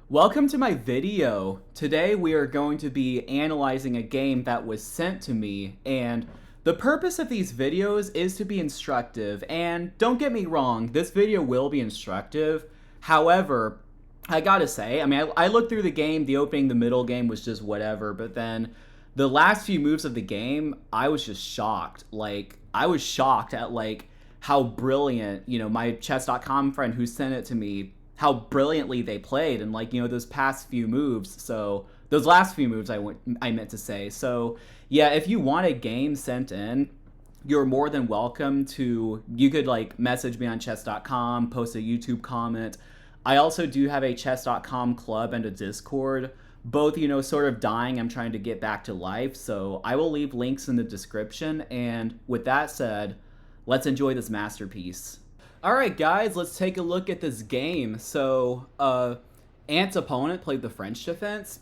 Welcome to my video. Today we are going to be analyzing a game that was sent to me, and the purpose of these videos is to be instructive. And don't get me wrong, this video will be instructive. However, I gotta say, I looked through the game, the opening, the middle game was just whatever, but then the last few moves of the game, I was just shocked. I was shocked at how brilliant, my chess.com friend who sent it to me, how brilliantly they played, and those past few moves. So those last few moves I meant to say. So yeah, if you want a game sent in, you're more than welcome to. You could message me on chess.com, post a YouTube comment. I also do have a chess.com club and a Discord. Both, sort of dying. I'm trying to get back to life. So I will leave links in the description. And with that said, let's enjoy this masterpiece. Alright guys, let's take a look at this game. So, Ant's opponent played the French defense.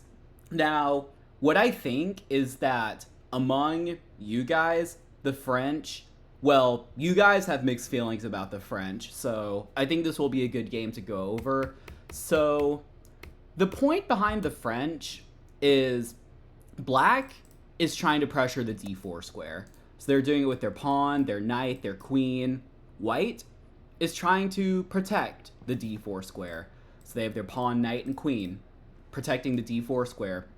Now, what I think is that among you guys, the French, well, you guys have mixed feelings about the French, so I think this will be a good game to go over. So, the point behind the French is Black is trying to pressure the d4 square. So they're doing it with their pawn, their knight, their queen. White is trying to protect the d4 square. So they have their pawn, knight, and queen protecting the d4 square.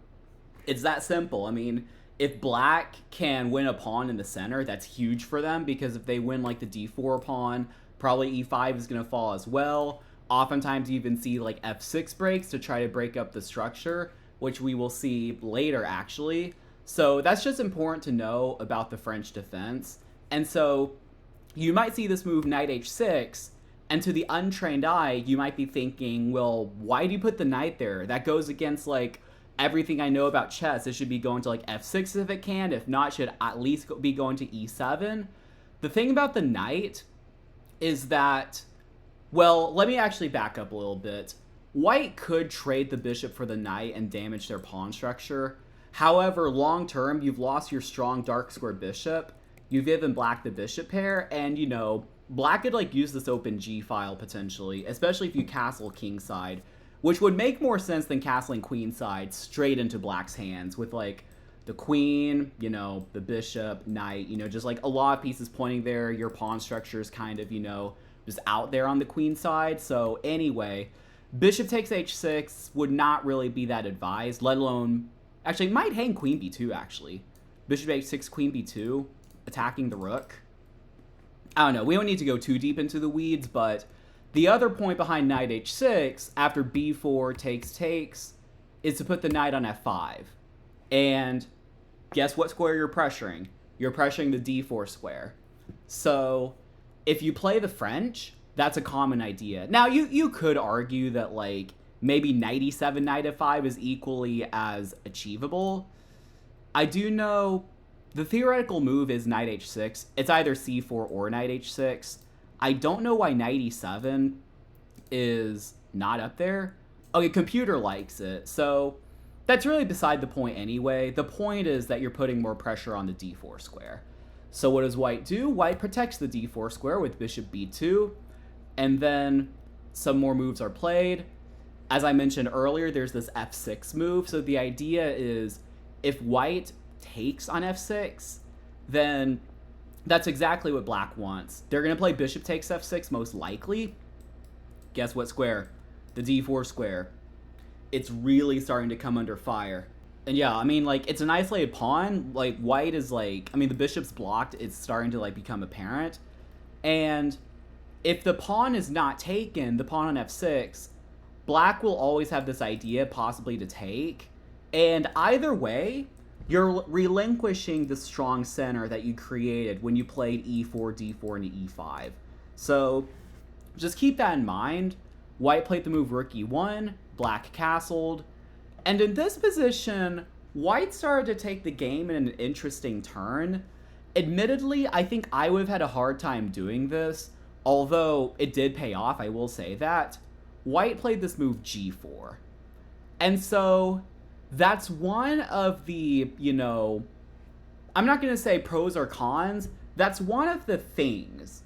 It's that simple. I mean, if Black can win a pawn in the center, that's huge for them, because if they win the d4 pawn, probably e5 is going to fall as well. Oftentimes you even see f6 breaks to try to break up the structure, which we will see later actually. So that's just important to know about the French defense. And so you might see this move knight h6, and to the untrained eye, you might be thinking, well, why do you put the knight there? That goes against everything I know about chess. It should be going to f6 if it can. If not, it should at least be going to e7. The thing about the knight is that, well, let me actually back up a little bit. White could trade the bishop for the knight and damage their pawn structure. However, long term, you've lost your strong dark square bishop. You've given Black the bishop pair, and Black could use this open g file potentially, especially if you castle kingside, which would make more sense than castling queenside straight into Black's hands with the queen, the bishop, knight, just a lot of pieces pointing there. Your pawn structure is kind of, just out there on the queen side. So anyway, bishop takes h6 would not really be that advised, let alone, actually might hang queen b2 actually. Bishop h6, queen b2. Attacking the rook. I don't know, we don't need to go too deep into the weeds, but the other point behind knight h6 after b4 takes is to put the knight on f5. And guess what square you're pressuring? You're pressuring the d4 square. So if you play the French, that's a common idea. Now you could argue that maybe knight e7, knight f5 is equally as achievable. I do know the theoretical move is knight h6. It's either c4 or knight h6. I don't know why knight e7 is not up there. Okay, computer likes it. So that's really beside the point anyway. The point is that you're putting more pressure on the d4 square. So what does White do? White protects the d4 square with bishop b2. And then some more moves are played. As I mentioned earlier, there's this f6 move. So the idea is if White takes on f6, then that's exactly what Black wants. They're going to play bishop takes f6 most likely. Guess what square? The d4 square. It's really starting to come under fire. And yeah, it's an isolated pawn. White is the bishop's blocked. It's starting to become apparent. And if the pawn is not taken, the pawn on f6, Black will always have this idea possibly to take. And either way, you're relinquishing the strong center that you created when you played e4, d4, and e5. So just keep that in mind. White played the move rook e1, Black castled. And in this position, White started to take the game in an interesting turn. Admittedly, I think I would have had a hard time doing this, although it did pay off, I will say that. White played this move g4. And so that's one of the, I'm not going to say pros or cons. That's one of the things.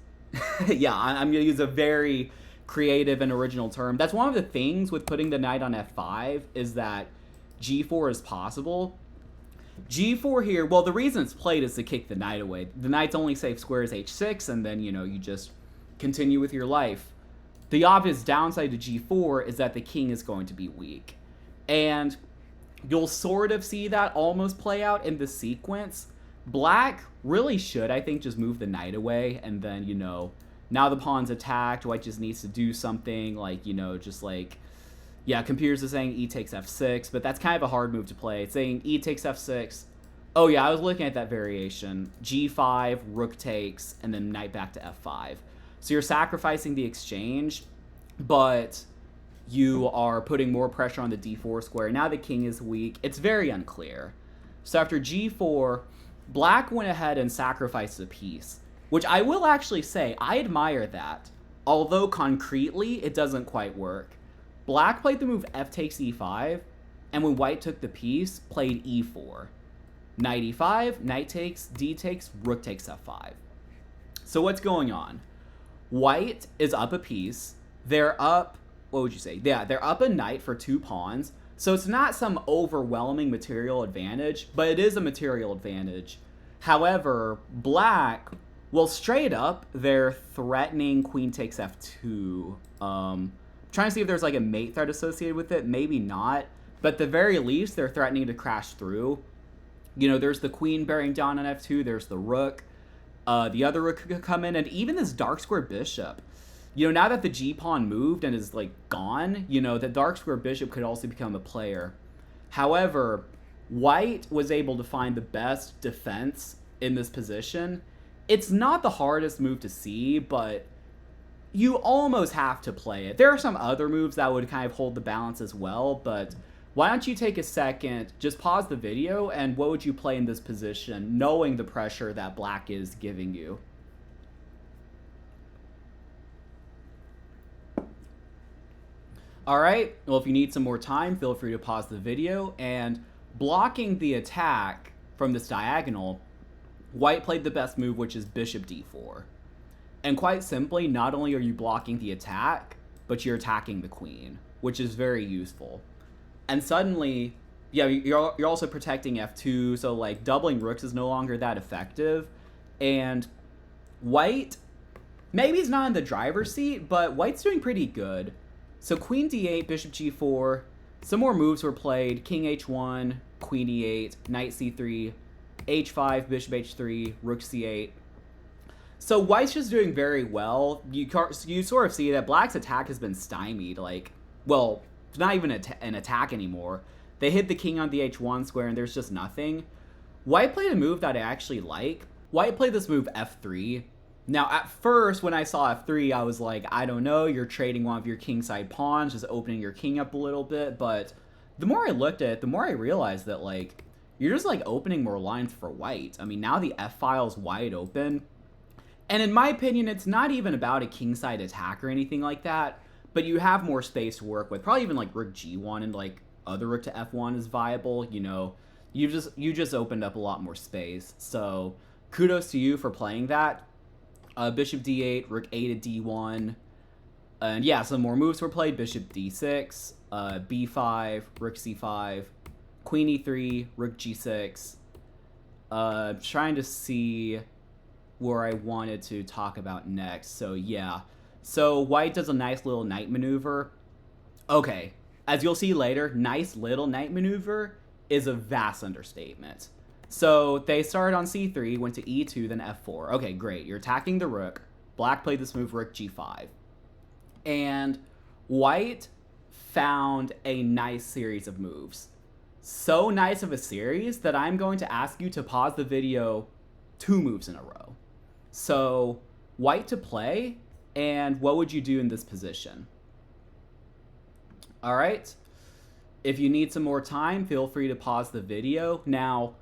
Yeah, I'm going to use a very creative and original term. That's one of the things with putting the knight on f5 is that g4 is possible. G4 here, well, the reason it's played is to kick the knight away. The knight's only safe square is h6, and then, you just continue with your life. The obvious downside to g4 is that the king is going to be weak. And you'll sort of see that almost play out in the sequence. Black really should, I think, just move the knight away, and then, now the pawn's attacked, white just needs to do something, like, yeah, computers are saying e takes f6, but that's kind of a hard move to play. It's saying e takes f6. Oh yeah, I was looking at that variation. g5, rook takes, and then knight back to f5. So you're sacrificing the exchange, but you are putting more pressure on the d4 square. Now the king is weak. It's very unclear. So after g4, black went ahead and sacrificed a piece, which I will actually say, I admire that. Although concretely, it doesn't quite work. Black played the move f takes e5, and when white took the piece, played e4. Knight e5, knight takes, d takes, rook takes f5. So what's going on? White is up a piece. They're up, what would you say? Yeah, they're up a knight for 2 pawns. So it's not some overwhelming material advantage, but it is a material advantage. However, black, well, straight up, they're threatening queen takes f2. Trying to see if there's like a mate threat associated with it. Maybe not. But at the very least, they're threatening to crash through. There's the queen bearing down on f2. There's the rook. The other rook could come in. And even this dark square bishop. Now that the g-pawn moved and is, like, gone, the dark square bishop could also become a player. However, white was able to find the best defense in this position. It's not the hardest move to see, but you almost have to play it. There are some other moves that would kind of hold the balance as well, but why don't you take a second, just pause the video, and what would you play in this position, knowing the pressure that black is giving you? Alright, well, if you need some more time, feel free to pause the video, and blocking the attack from this diagonal, white played the best move, which is bishop d4. And quite simply, not only are you blocking the attack, but you're attacking the queen, which is very useful. And suddenly, yeah, you're also protecting f2, so like doubling rooks is no longer that effective. And white, maybe he's not in the driver's seat, but white's doing pretty good. So queen d8, bishop g4, some more moves were played, king h1, queen e8, knight c3, h5, bishop h3, rook c8. So white's just doing very well. You sort of see that black's attack has been stymied. Like, well, it's not even an attack anymore. They hit the king on the h1 square, and there's just nothing. White played a move that I actually like. White played this move f3. Now, at first, when I saw f3, I was like, I don't know, you're trading one of your kingside pawns, just opening your king up a little bit. But the more I looked at it, the more I realized that, like, you're just, like, opening more lines for white. I mean, now the f-file's wide open. And in my opinion, it's not even about a kingside attack or anything like that, but you have more space to work with. Probably even like rook g1 and like other rook to f1 is viable. You just opened up a lot more space. So kudos to you for playing that. Bishop d8, rook a to d1, and yeah, some more moves were played. Bishop d6, b5, rook c5, queen e3, rook g6. Trying to see where I wanted to talk about next. So yeah, so white does a nice little knight maneuver. Okay, as you'll see later, nice little knight maneuver is a vast understatement. So they started on c3, went to e2, then f4. Okay, great, you're attacking the rook. Black played this move, rook g5. And white found a nice series of moves. So nice of a series that I'm going to ask you to pause the video 2 moves in a row. So, white to play, and what would you do in this position? All right. If you need some more time, feel free to pause the video. Now,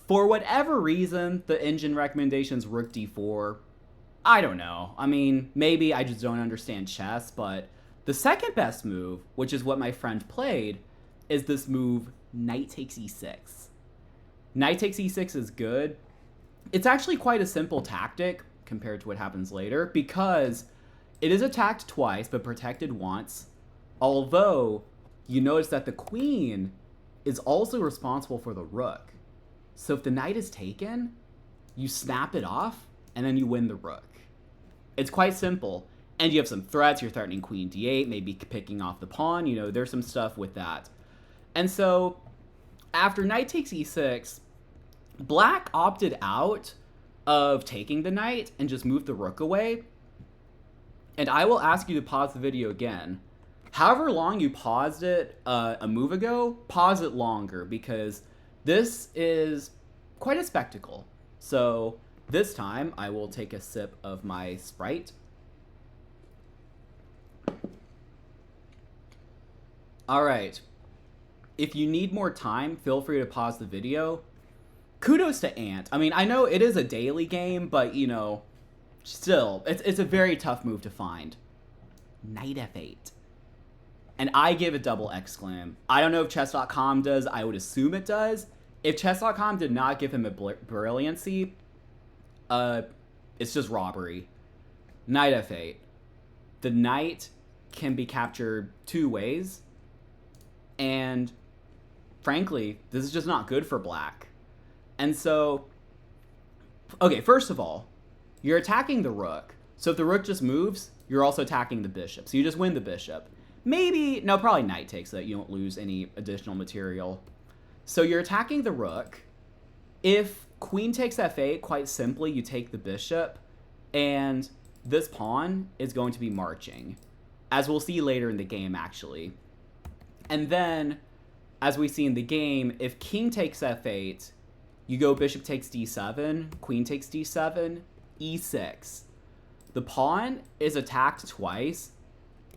for whatever reason, the engine recommendation is rook d4. I don't know. I mean, maybe I just don't understand chess, but the second best move, which is what my friend played, is this move, knight takes e6. Knight takes e6 is good. It's actually quite a simple tactic compared to what happens later, because It is attacked twice, but protected once. Although, you notice that the queen is also responsible for the rook. So if the knight is taken, you snap it off, and then you win the rook. It's quite simple. And you have some threats. You're threatening queen d8, maybe picking off the pawn. You know, there's some stuff with that. And so, after knight takes e6, black opted out of taking the knight and just moved the rook away. And I will ask you to pause the video again. However long you paused it a move ago, pause it longer, because this is quite a spectacle. So this time I will take a sip of my Sprite. All right. If you need more time, feel free to pause the video. Kudos to Ant. I mean, I know it is a daily game, but, you know, still, it's a very tough move to find. Knight f8. And I give a double exclam. I don't know if chess.com does. I would assume it does. If chess.com did not give him a brilliancy, it's just robbery. Knight f8. The knight can be captured two ways. And frankly, this is just not good for black. And so, okay, first of all, you're attacking the rook. So if the rook just moves, you're also attacking the bishop. So you just win the bishop. Maybe, no, probably knight takes it. You don't lose any additional material. So you're attacking the rook. If queen takes f8, quite simply, you take the bishop. And this pawn is going to be marching, as we'll see later in the game, actually. And then, as we see in the game, if king takes f8, you go bishop takes d7, queen takes d7, e6. The pawn is attacked twice,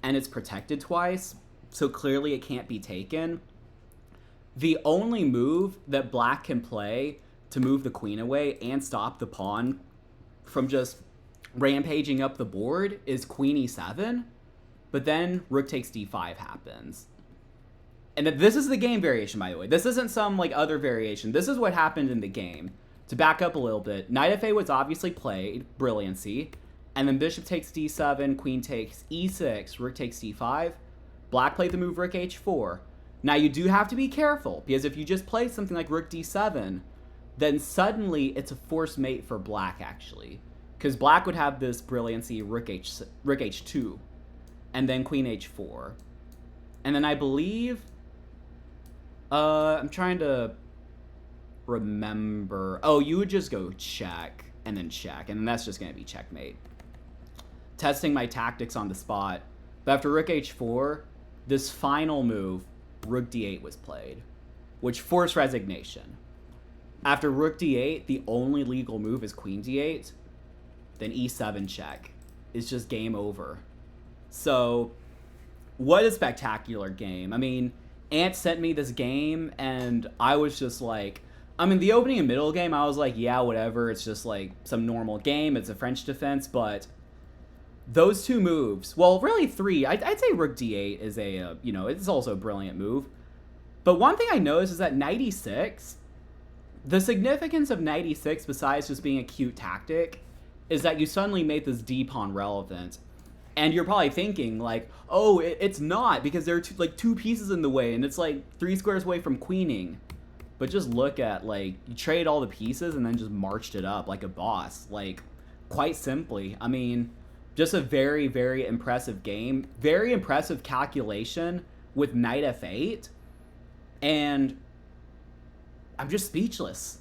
and it's protected twice, so clearly it can't be taken. The only move that black can play to move the queen away and stop the pawn from just rampaging up the board is queen e7, but then rook takes d5 happens. And this is the game variation, by the way. This isn't some like other variation. This is what happened in the game. To back up a little bit, knight f8 was obviously played, brilliancy, and then bishop takes d7, queen takes e6, rook takes d5. Black played the move rook h4. Now you do have to be careful, because if you just play something like rook d7, then suddenly it's a forced mate for black, actually. Because black would have this brilliancy rook h2, and then queen h4. And then I believe, I'm trying to remember. Oh, you would just go check, and then that's just going to be checkmate. Testing my tactics on the spot. But after rook h4, this final move, rook d8 was played, which forced resignation. After rook d8, the only legal move is queen d8, then e7 check. It's just game over. So, what a spectacular game. I mean, Ant sent me this game, and I was just like, I mean, the opening and middle game, I was like, yeah, whatever. It's just like some normal game. It's a French defense, but those two moves, well, really three. I'd say rook d8 is a, you know, it's also a brilliant move. But one thing I noticed is that knight e6, the significance of knight e6, besides just being a cute tactic, is that you suddenly made this d-pawn relevant. And you're probably thinking, like, oh, it's not, because there are two pieces in the way, and it's like 3 squares away from queening. But just look at, like, you trade all the pieces and then just marched it up like a boss. Like, quite simply. I mean, just a very, very impressive game. Very impressive calculation with knight f8. And I'm just speechless.